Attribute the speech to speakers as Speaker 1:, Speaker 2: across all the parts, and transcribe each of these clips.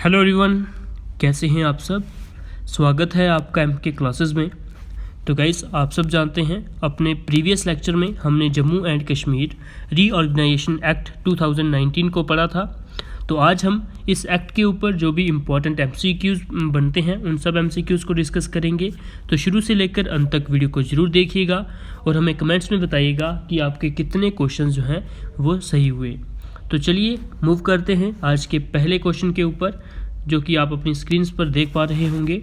Speaker 1: Hello everyone, कैसे हैं आप सब। स्वागत है आपका एमके क्लासेस में। तो गाइस, आप सब जानते हैं अपने प्रीवियस लेक्चर में हमने Jammu and Kashmir reorganisation act 2019 को पढ़ा था। तो आज हम इस एक्ट के ऊपर जो भी इम्पोर्टेंट एमसीक्यूज़ बनते हैं उन सब एमसीक्यूज़ को डिस्कस करेंगे। तो शुरू से लेकर अंत तक वीडियो को ज़रूर देखिएगा और हमें कमेंट्स में बताइएगा कि आपके कितने क्वेश्चन जो हैं वो सही हुए। तो चलिए मूव करते हैं आज के पहले क्वेश्चन के ऊपर, जो कि आप अपनी स्क्रीन्स पर देख पा रहे होंगे।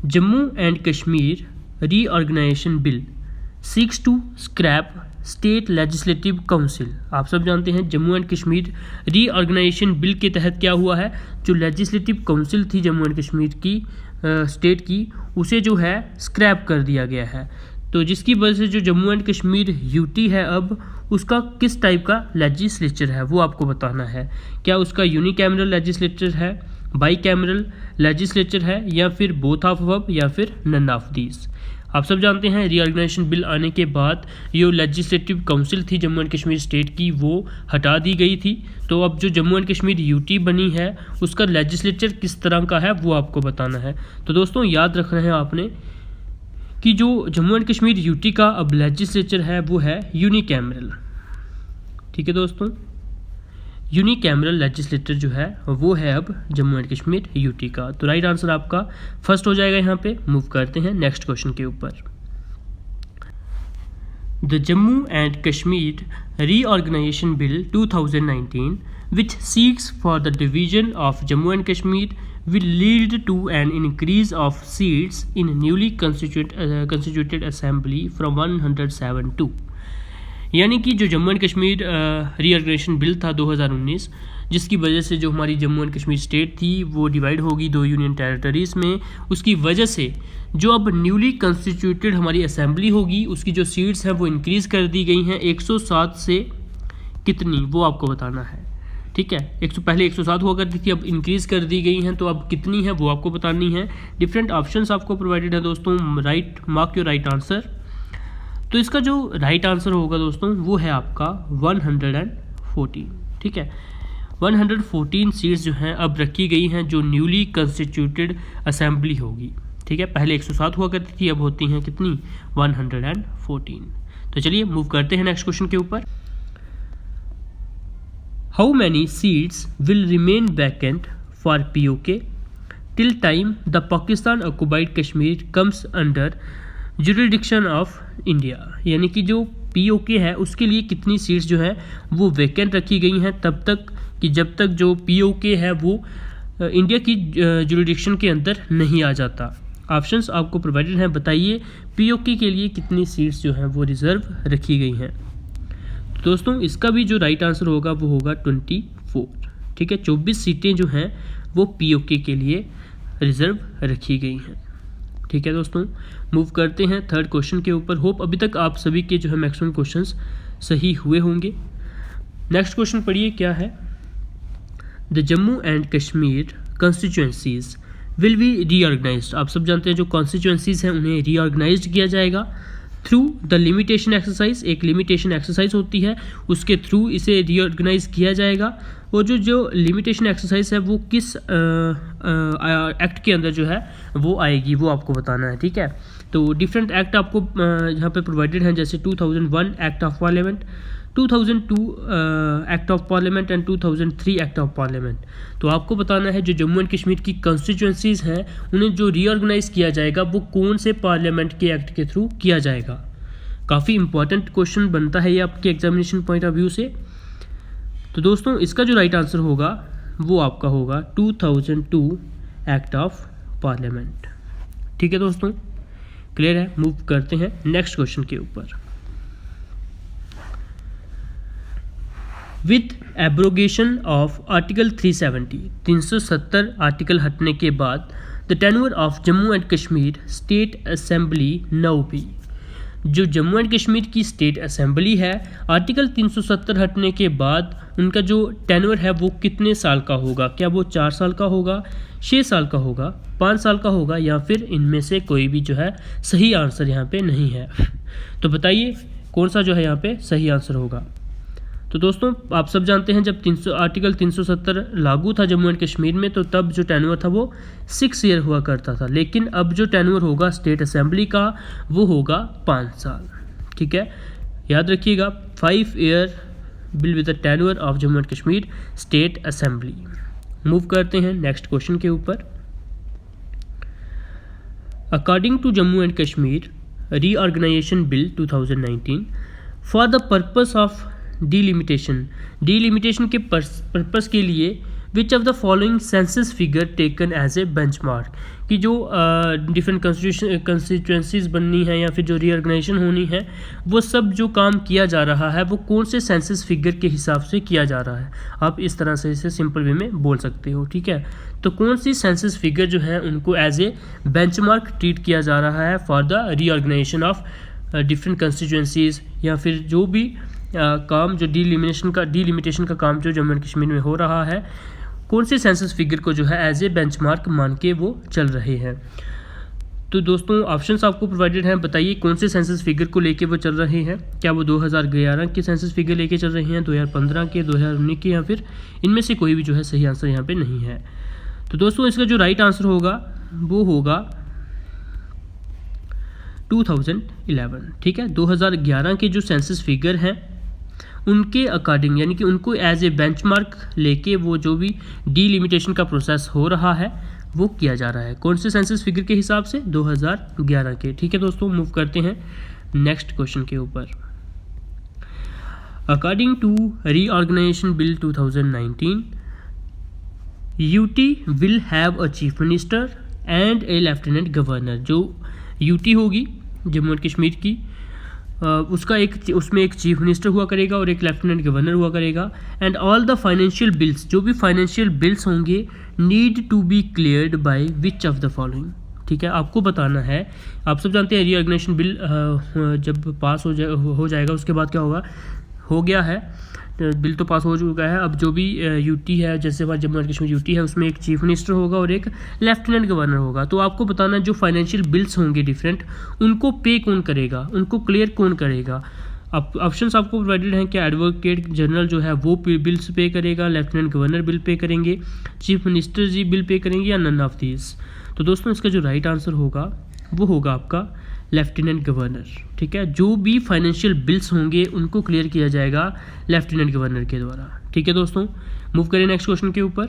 Speaker 1: Jammu and Kashmir reorganisation bill seeks to scrap state legislative council. आप सब जानते हैं Jammu and Kashmir reorganisation bill के तहत क्या हुआ है, जो लेजिस्लेटिव काउंसिल थी जम्मू एंड कश्मीर की स्टेट की, उसे जो है स्क्रैप कर दिया गया है। तो जिसकी वजह से जो जम्मू एंड कश्मीर यूटी है अब उसका किस टाइप का लेजिस्लेचर है वो आपको बताना है। क्या उसका यूनिकैमरल लेजिस्लेचर है, बाई कैमरल लेजिस्लेचर है, या फिर बोथ ऑफ अब, या फिर नन ऑफ दीज। आप सब जानते हैं रीऑर्गेनाइजेशन बिल आने के बाद ये लेजिस्लेटिव काउंसिल थी जम्मू एंड कश्मीर स्टेट की, वो हटा दी गई थी। तो अब जो जम्मू एंड कश्मीर यूटी बनी है उसका लेजिस्लेचर किस तरह का है वो आपको बताना है। तो दोस्तों याद रखना है आपने कि जो जम्मू एंड कश्मीर यूटी का अब लेजिस्लेचर है वो है यूनिकैमरल। ठीक है दोस्तों, यूनिकैमरल लेजिस्लेचर जो है वो है अब जम्मू एंड कश्मीर यूटी का। तो राइट आंसर आपका फर्स्ट हो जाएगा यहाँ पे। मूव करते हैं नेक्स्ट क्वेश्चन के ऊपर। The Jammu and Kashmir reorganisation bill 2019 which seeks for the division of Jammu and Kashmir will lead to an increase of seats in newly constituted assembly from 107 to, यानी कि जो Jammu and Kashmir reorganisation bill था 2019, जिसकी वजह से जो हमारी जम्मू एंड कश्मीर स्टेट थी वो डिवाइड होगी दो यूनियन टेरिटरीज़ में। उसकी वजह से जो अब न्यूली कंस्टिट्यूटेड हमारी असेंबली होगी उसकी जो सीट्स हैं वो इंक्रीज़ कर दी गई हैं 107 से कितनी वो आपको बताना है। ठीक है, पहले 107 हुआ करती थी, अब इंक्रीज़ कर दी गई हैं, तो अब कितनी है वो आपको बतानी है। डिफरेंट ऑप्शंस आपको प्रोवाइडेड है दोस्तों, right mark your right answer. तो इसका जो राइट आंसर होगा दोस्तों वो है आपका 114। ठीक है, 114 सीट्स जो हैं अब रखी गई हैं जो न्यूली कंस्टिट्यूटेड असेंबली होगी। ठीक है, पहले 107 हुआ करती थी, अब होती हैं कितनी, 114। तो चलिए मूव करते हैं नेक्स्ट क्वेश्चन के ऊपर। How many seats will remain vacant for POK till time the Pakistan occupied Kashmir comes under jurisdiction of India? यानी कि जो POK है उसके लिए कितनी सीट्स जो है वो वैकेंट रखी गई हैं तब तक कि जब तक जो POK है वो इंडिया की जुरिडिक्शन के अंदर नहीं आ जाता। ऑप्शंस आपको प्रोवाइडेड हैं, बताइए POK के लिए कितनी सीट्स जो हैं वो रिजर्व रखी गई हैं। दोस्तों इसका भी जो राइट आंसर होगा वो होगा 24। ठीक है, 24 सीटें जो हैं वो POK के लिए रिजर्व रखी गई हैं। ठीक है दोस्तों, मूव करते हैं थर्ड क्वेश्चन के ऊपर। होप अभी तक आप सभी के जो है मैक्सिमम क्वेश्चंस सही हुए होंगे। नेक्स्ट क्वेश्चन पढ़िए क्या है। The Jammu and Kashmir constituencies will be reorganised. आप सब जानते हैं जो कॉन्स्टिट्यूएंसीज हैं उन्हें रीऑर्गेनाइज्ड किया जाएगा थ्रू द लिमिटेशन एक्सरसाइज। एक लिमिटेशन एक्सरसाइज होती है, उसके थ्रू इसे रीऑर्गेनाइज किया जाएगा। और जो लिमिटेशन एक्सरसाइज है वो किस एक्ट के अंदर जो है वो आएगी वो आपको बताना है। ठीक है, तो डिफरेंट एक्ट आपको यहाँ पे प्रोवाइडेड हैं, जैसे 2001 act of parliament, 2002 act of parliament and 2003 act of parliament. तो आपको बताना है जो जम्मू एंड कश्मीर की कॉन्स्टिट्यूएंसीज़ हैं उन्हें जो रीऑर्गेनाइज किया जाएगा वो कौन से पार्लियामेंट के एक्ट के थ्रू किया जाएगा। काफ़ी इंपॉर्टेंट क्वेश्चन बनता है ये आपके एग्जामिनेशन पॉइंट ऑफ व्यू से। तो दोस्तों इसका जो राइट आंसर होगा वो आपका होगा 2002 एक्ट ऑफ पार्लियामेंट। ठीक है दोस्तों, क्लियर है। मूव करते हैं नेक्स्ट क्वेश्चन के ऊपर। With abrogation of article 370 article हटने के बाद the tenure of Jammu and Kashmir state assembly now be. जो जम्मू एंड कश्मीर की स्टेट असेंबली है आर्टिकल 370 हटने के बाद उनका जो टेन्योर है वो कितने साल का होगा। क्या वो 4 साल का होगा, 6 साल का होगा, 5 साल का होगा, या फिर इनमें से कोई भी जो है सही आंसर यहाँ पे नहीं है। तो बताइए कौन सा जो है यहाँ पे सही आंसर होगा। तो दोस्तों आप सब जानते हैं जब आर्टिकल 370 लागू था जम्मू एंड कश्मीर में, तो तब जो टेन्योर था वो 6 ईयर हुआ करता था, लेकिन अब जो टेन्योर होगा स्टेट असेंबली का वो होगा 5 साल। ठीक है, याद रखिएगा 5 year bill with the tenure of Jammu and Kashmir state assembly. Move करते हैं नेक्स्ट क्वेश्चन के ऊपर। According to Jammu and Kashmir reorganisation bill 2019 for the purpose of delimitation के पर्पस के लिए which of the following census figure taken as a benchmark, कि जो different constituencies बननी है या फिर जो रीऑर्गेनाइजेशन होनी है, वो सब जो काम किया जा रहा है वो कौन से सेंसस फिगर के हिसाब से किया जा रहा है। आप इस तरह से इसे सिंपल वे में बोल सकते हो। ठीक है, तो कौन सी सेंसस फिगर जो है उनको एज ए बेंचमार्क ट्रीट किया जा रहा है for the reorganisation of different constituencies, या फिर जो भी काम जो डिलिमिटेशन का काम जो जम्मू एंड कश्मीर में हो रहा है, कौन से सेंसस फिगर को जो है एज ए बेंचमार्क मान के वो चल रहे हैं। तो दोस्तों ऑप्शंस आपको प्रोवाइडेड हैं, बताइए कौन से सेंसस फिगर को लेके वो चल रहे हैं। क्या वो 2011 के सेंसस फिगर लेके चल रहे हैं, 2015 के, 2019 के, या फिर इनमें से कोई भी जो है सही आंसर यहाँ पे नहीं है। तो दोस्तों इसका जो राइट आंसर होगा वो होगा 2011। ठीक है, 2011 के जो सेंसस फिगर हैं उनके अकॉर्डिंग, यानी कि उनको एज ए बेंचमार्क लेके वो जो भी डिलिमिटेशन का प्रोसेस हो रहा है वो किया जा रहा है। कौन से सेंसस फिगर के हिसाब से? 2011 के। ठीक है दोस्तों, मूव करते हैं नेक्स्ट क्वेश्चन के ऊपर। According to reorganisation bill 2019 UT will have a chief minister and a lieutenant governor. जो यूटी होगी जम्मू एंड कश्मीर की, उसमें एक चीफ मिनिस्टर हुआ करेगा और एक लेफ्टिनेंट गवर्नर हुआ करेगा। And all the financial bills, जो भी फाइनेंशियल बिल्स होंगे, need to be cleared by which of the following. ठीक है, आपको बताना है। आप सब जानते हैं रीऑर्गेनाइजेशन बिल जब पास हो जाएगा उसके बाद क्या होगा, हो गया है बिल तो पास हो चुका है। अब जो भी यूटी है, जैसे हमारा जम्मू एंड कश्मीर यूटी है, उसमें एक चीफ मिनिस्टर होगा और एक लेफ्टिनेंट गवर्नर होगा। तो आपको बताना है जो फाइनेंशियल बिल्स होंगे डिफरेंट, उनको पे कौन करेगा, उनको क्लियर कौन करेगा। अब ऑप्शंस आपको प्रोवाइडेड हैं कि एडवोकेट जनरल जो है वो बिल्स पे करेगा, लेफ्टिनेंट गवर्नर बिल पे करेंगे, चीफ मिनिस्टर जी बिल पे करेंगे, या नन ऑफ दीज। तो दोस्तों इसका जो राइट आंसर होगा वो होगा आपका लेफ्टिनेंट गवर्नर। ठीक है, जो भी फाइनेंशियल बिल्स होंगे उनको क्लियर किया जाएगा लेफ्टिनेंट गवर्नर के द्वारा। ठीक है दोस्तों, मूव करें नेक्स्ट क्वेश्चन के ऊपर।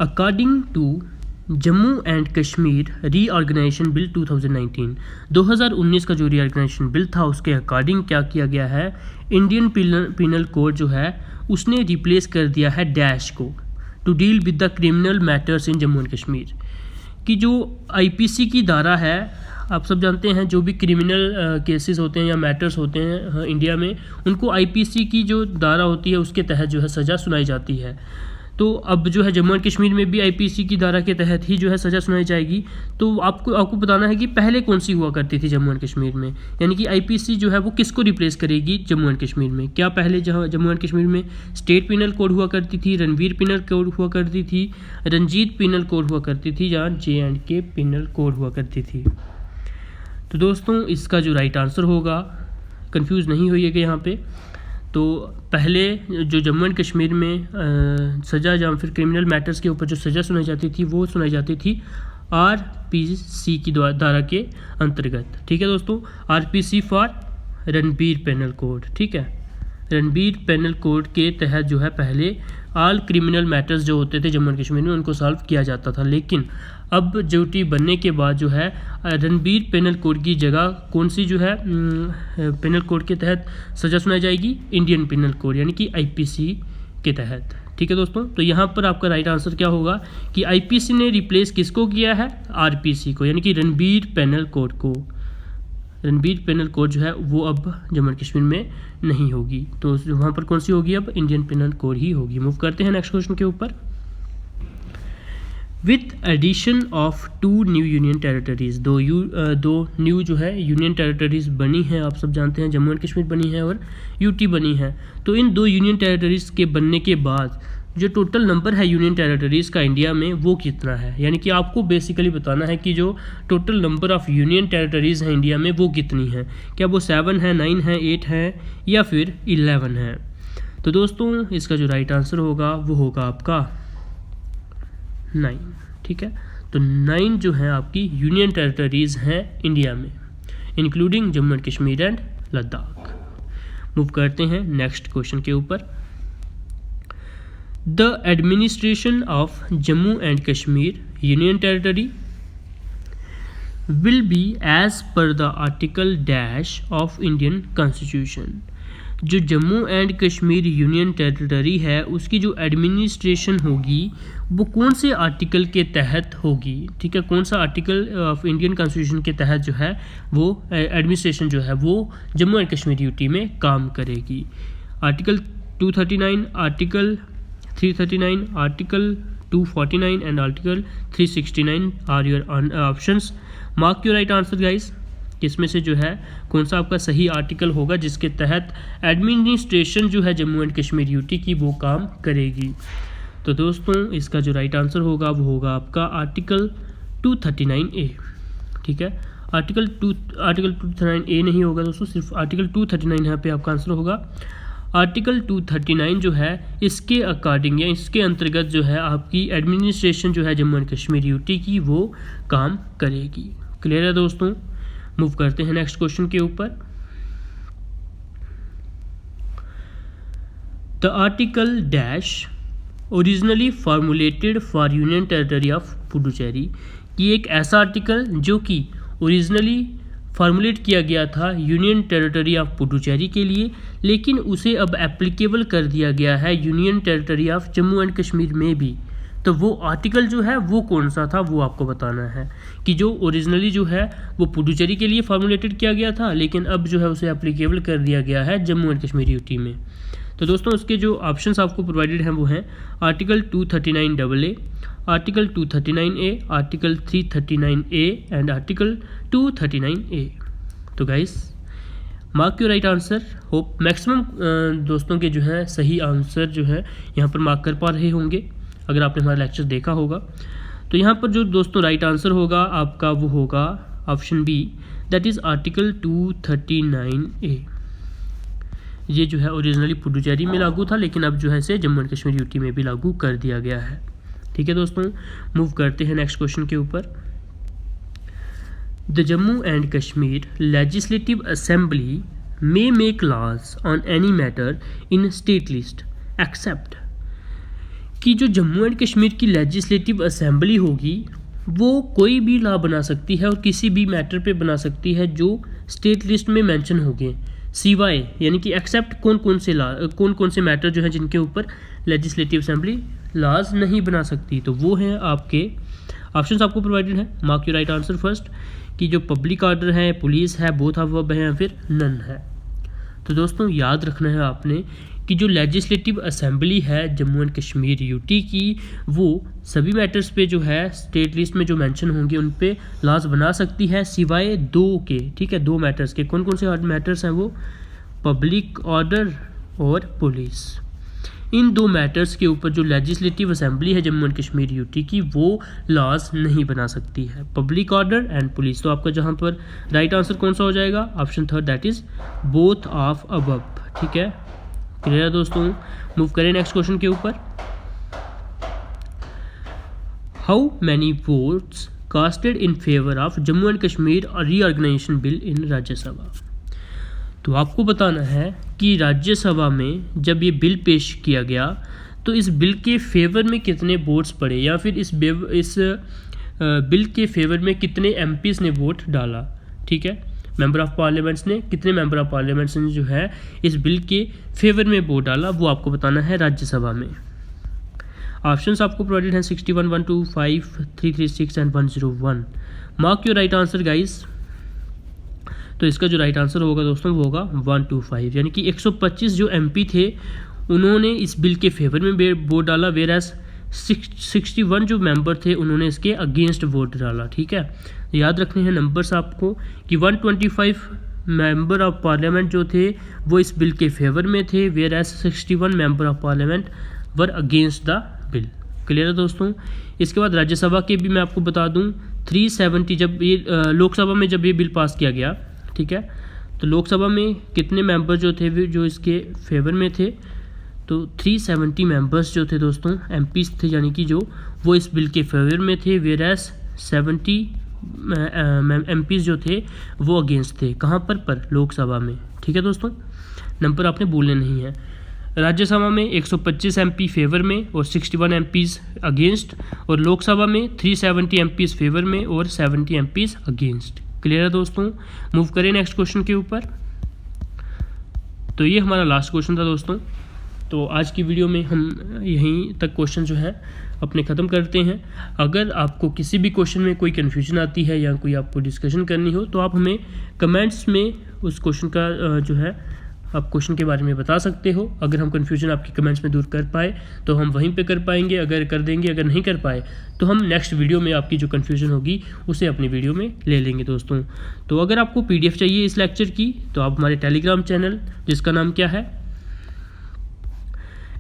Speaker 1: According to Jammu and Kashmir reorganisation bill 2019, 2019 का जो रीऑर्गेनाइजेशन बिल था उसके अकॉर्डिंग क्या किया गया है, इंडियन पिनल कोड जो है उसने रिप्लेस कर दिया है डैश को, to deal with the criminal matters in Jammu and Kashmir. कि जो आईपीसी की धारा है, आप सब जानते हैं जो भी क्रिमिनल केसेस होते हैं या मैटर्स होते हैं इंडिया में, उनको आईपीसी की जो धारा होती है उसके तहत जो है सज़ा सुनाई जाती है। तो अब जो है जम्मू एंड कश्मीर में भी आईपीसी की धारा के तहत ही जो है सज़ा सुनाई जाएगी। तो आपको बताना है कि पहले कौन सी हुआ करती थी जम्मू एंड कश्मीर में, यानी कि आईपीसी जो है वो किसको रिप्लेस करेगी जम्मू एंड कश्मीर में। क्या पहले जहाँ जम्मू एंड कश्मीर में स्टेट पिनल कोड हुआ करती थी, रणवीर पिनल कोड हुआ करती थी, रंजीत पिनल कोड हुआ करती थी, या JNK पिनल कोड हुआ करती थी। तो दोस्तों इसका जो राइट आंसर होगा, कंफ्यूज नहीं होइएगा यहाँ पे, तो पहले जो जम्मू एंड कश्मीर में सज़ा या फिर क्रिमिनल मैटर्स के ऊपर जो सज़ा सुनाई जाती थी वो सुनाई जाती थी RPC की धारा के अंतर्गत। ठीक है दोस्तों, RPC for Ranbir penal code. ठीक है, रणबीर पेनल कोड के तहत जो है पहले ऑल क्रिमिनल मैटर्स जो होते थे जम्मू एंड कश्मीर में उनको सॉल्व किया जाता था, लेकिन अब ड्यूटी बनने के बाद जो है रणबीर पेनल कोड की जगह कौन सी जो है पेनल कोड के तहत सज़ा सुनाई जाएगी, इंडियन पेनल कोड यानी कि IPC के तहत। ठीक है दोस्तों, तो यहाँ पर आपका राइट आंसर क्या होगा कि IPC ने रिप्लेस किसको किया है, RPC को, यानी कि रणबीर पेनल कोड को। रणबीर पेनल कोड जो है वो अब जम्मू एंड कश्मीर में नहीं होगी, तो वहाँ पर कौन सी होगी, अब इंडियन पेनल कोड ही होगी। मूव करते हैं नेक्स्ट क्वेश्चन के ऊपर। With addition of 2 new union territories, दो न्यू जो है यूनियन टेरिटरीज बनी हैं, आप सब जानते हैं जम्मू एंड कश्मीर बनी है और UT बनी है। तो इन 2 यूनियन टेरिटरीज के बनने के बाद जो टोटल नंबर है यूनियन टेरिटरीज़ का इंडिया में वो कितना है, यानी कि आपको बेसिकली बताना है कि जो total number of union territories हैं इंडिया में वो कितनी है, क्या वो 7 है, 9 है, 8 है या फिर 11 है। तो दोस्तों इसका जो राइट आंसर होगा वो होगा आपका 9, ठीक है। तो 9 जो है आपकी यूनियन टेरिटरीज़ हैं इंडिया में, including Jammu and Kashmir and Ladakh. Move करते हैं नेक्स्ट क्वेश्चन के ऊपर। The administration of Jammu and Kashmir union territory will be as per the article dash of Indian constitution. जो Jammu and Kashmir union territory है उसकी जो एडमिनिस्ट्रेशन होगी वो कौन से आर्टिकल के तहत होगी, ठीक है, कौन सा आर्टिकल ऑफ इंडियन कॉन्स्टिट्यूशन के तहत जो है वो एडमिनिस्ट्रेशन जो है वो जम्मू एंड कश्मीर यूटी में काम करेगी। Article 239, article 339, article 249 and article 369 are your options. Mark your right answer guys, किसमें से जो है कौन सा आपका सही आर्टिकल होगा जिसके तहत एडमिनिस्ट्रेशन जो है जम्मू एंड कश्मीर यूटी की वो काम करेगी। तो दोस्तों इसका जो राइट आंसर होगा वो होगा आपका आर्टिकल 239A, ठीक है। आर्टिकल 239A नहीं होगा दोस्तों, सिर्फ आर्टिकल 239 यहाँ पे आपका आंसर होगा। आर्टिकल 239 जो है इसके अकॉर्डिंग या इसके अंतर्गत जो है आपकी एडमिनिस्ट्रेशन जो है जम्मू एंड कश्मीर यूटी की वो काम करेगी। क्लियर है दोस्तों। मूव करते हैं नेक्स्ट क्वेश्चन के ऊपर। The article dash originally formulated for union territory of Puducherry, कि एक ऐसा आर्टिकल जो कि ओरिजिनली फार्मूलेट किया गया था यूनियन टेरिटरी ऑफ पुडुचेरी के लिए, लेकिन उसे अब एप्लीकेबल कर दिया गया है union territory of Jammu and Kashmir में भी। तो वो आर्टिकल जो है वो कौन सा था वो आपको बताना है, कि जो ओरिजिनली जो है वो पुडुचेरी के लिए फार्मूलेटेड किया गया था लेकिन अब जो है उसे एप्लीकेबल कर दिया गया है जम्मू एंड कश्मीर यूटी में। तो दोस्तों उसके जो ऑप्शंस आपको प्रोवाइडेड हैं वो हैं article 239AA, article 239A, article 339A and article 239A। तो guys mark your right answer. Hope maximum दोस्तों के जो है सही आंसर जो है यहाँ पर मार्क कर पा रहे होंगे अगर आपने हमारा लेक्चर देखा होगा। तो यहाँ पर जो दोस्तों राइट आंसर होगा आपका वो होगा option B, that is article 239A। ये जो है ओरिजिनली पुडुचेरी में लागू था लेकिन अब जो है इसे जम्मू एंड कश्मीर यूटी में भी लागू कर दिया गया है। ठीक है दोस्तों, मूव करते हैं नेक्स्ट क्वेश्चन के ऊपर। The Jammu and Kashmir legislative assembly may make laws on any matter in state list except, कि जो जम्मू एंड कश्मीर की लेजिस्लेटिव असेंबली होगी वो कोई भी लॉ बना सकती है और किसी भी मैटर पे बना सकती है जो स्टेट लिस्ट में मेंशन होंगे, सिवाय यानी कि एक्सेप्ट कौन कौन से मैटर जो है जिनके ऊपर लेजिस्लेटिव असेंबली लॉज नहीं बना सकती। तो वो हैं आपके ऑप्शंस आपको प्रोवाइडेड है। Mark your right answer first, कि जो पब्लिक ऑर्डर है, पुलिस है, बोथ ऑफ अब है या फिर नन है। तो दोस्तों याद रखना है आपने कि जो लेजिस्लेटिव असेंबली है जम्मू एंड कश्मीर यूटी की वो सभी मैटर्स पे जो है स्टेट लिस्ट में जो मेंशन होंगे उन पे लॉज बना सकती है सिवाय दो के। ठीक है, दो मैटर्स के। कौन कौन से मैटर्स हैं वो? पब्लिक ऑर्डर और पुलिस। इन दो मैटर्स के ऊपर जो लेजिस्लेटिव असेंबली है जम्मू एंड कश्मीर यूटी की वो लॉज नहीं बना सकती है, पब्लिक ऑर्डर एंड पुलिस। तो आपका जहाँ पर राइट आंसर कौन सा हो जाएगा? Option third, that is both of above. ठीक है, क्लियर है दोस्तों। मूव करें नेक्स्ट क्वेश्चन के ऊपर। How many votes casted in favour of Jammu and Kashmir reorganisation bill इन राज्यसभा। तो आपको बताना है कि राज्यसभा में जब ये बिल पेश किया गया तो इस बिल के फेवर में कितने वोट्स पड़े या फिर इस बिल के फेवर में कितने एमपीज ने वोट डाला। ठीक है, मेंबर ऑफ पार्लियामेंट्स ने, कितने मेंबर ऑफ पार्लियामेंट्स ने जो है इस बिल के फेवर में वोट डाला वो आपको बताना है राज्यसभा में। ऑप्शंस आपको प्रोवाइडेड हैं 61, 125, 336 and 101। Mark your right answer guys. तो इसका जो राइट आंसर होगा दोस्तों वो होगा 125, यानी कि 125 जो एमपी थे उन्होंने इस बिल के फेवर में वोट डाला, वेयर एज 61 जो मेंबर थे उन्होंने इसके अगेंस्ट वोट डाला। ठीक है, याद रखने हैं नंबर्स आपको कि 125 मेंबर ऑफ पार्लियामेंट जो थे वो इस बिल के फेवर में थे, whereas 61 member of parliament were against the bill. Clear है दोस्तों। इसके बाद राज्यसभा के भी मैं आपको बता दूं 370 जब ये लोकसभा में जब ये बिल पास किया गया, ठीक है, तो लोकसभा में कितने मेंबर जो थे जो इसके फेवर में थे, तो 370 मेंबर्स जो थे दोस्तों एमपीज थे, यानी कि जो वो इस बिल के फेवर में थे, वेयरएज 70 एमपीज जो थे वो अगेंस्ट थे। कहाँ पर लोकसभा में। ठीक है दोस्तों, नंबर आपने भूलने नहीं है। राज्यसभा में 125 एमपी फेवर में और 61 एमपीज अगेंस्ट, और लोकसभा में 370 एमपीज फेवर में और 70 एमपीज अगेंस्ट। क्लियर है दोस्तों। मूव करें नेक्स्ट क्वेश्चन के ऊपर। तो ये हमारा लास्ट क्वेश्चन था दोस्तों। तो आज की वीडियो में हम यहीं तक क्वेश्चन जो है अपने ख़त्म करते हैं। अगर आपको किसी भी क्वेश्चन में कोई कन्फ्यूजन आती है या कोई आपको डिस्कशन करनी हो तो आप हमें कमेंट्स में उस क्वेश्चन का जो है आप क्वेश्चन के बारे में बता सकते हो। अगर हम कन्फ्यूजन आपकी कमेंट्स में दूर कर पाए तो हम वहीं पे कर पाएंगे, अगर कर देंगे। अगर नहीं कर पाए तो हम नेक्स्ट वीडियो में आपकी जो कन्फ्यूजन होगी उसे अपनी वीडियो में ले लेंगे दोस्तों। तो अगर आपको पीडीएफ चाहिए इस लेक्चर की तो आप हमारे टेलीग्राम चैनल, जिसका नाम क्या है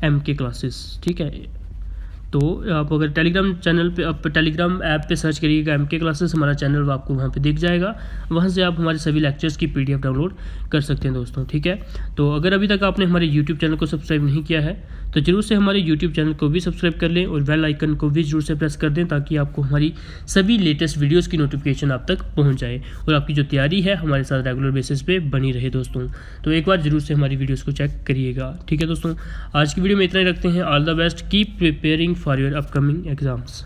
Speaker 1: MK क्लासेस, ठीक है, तो आप अगर टेलीग्राम चैनल पे, आप टेलीग्राम ऐप पे सर्च करिएगा MK क्लासेस, हमारा चैनल आपको वहाँ पे दिख जाएगा। वहाँ से आप हमारे सभी लेक्चर्स की PDF डाउनलोड कर सकते हैं दोस्तों। ठीक है, तो अगर अभी तक आपने हमारे YouTube चैनल को सब्सक्राइब नहीं किया है तो जरूर से हमारे YouTube चैनल को भी सब्सक्राइब कर लें और बेल आइकन को भी जरूर से प्रेस कर दें, ताकि आपको हमारी सभी लेटेस्ट वीडियोज़ की नोटिफिकेशन आप तक पहुँच जाए और आपकी जो तैयारी है हमारे साथ रेगुलर बेसिस पे बनी रहे दोस्तों। तो एक बार जरूर से हमारी वीडियोज़ को चेक करिएगा। ठीक है दोस्तों, आज की वीडियो में इतना ही रखते हैं। All the best, keep preparing for your upcoming exams.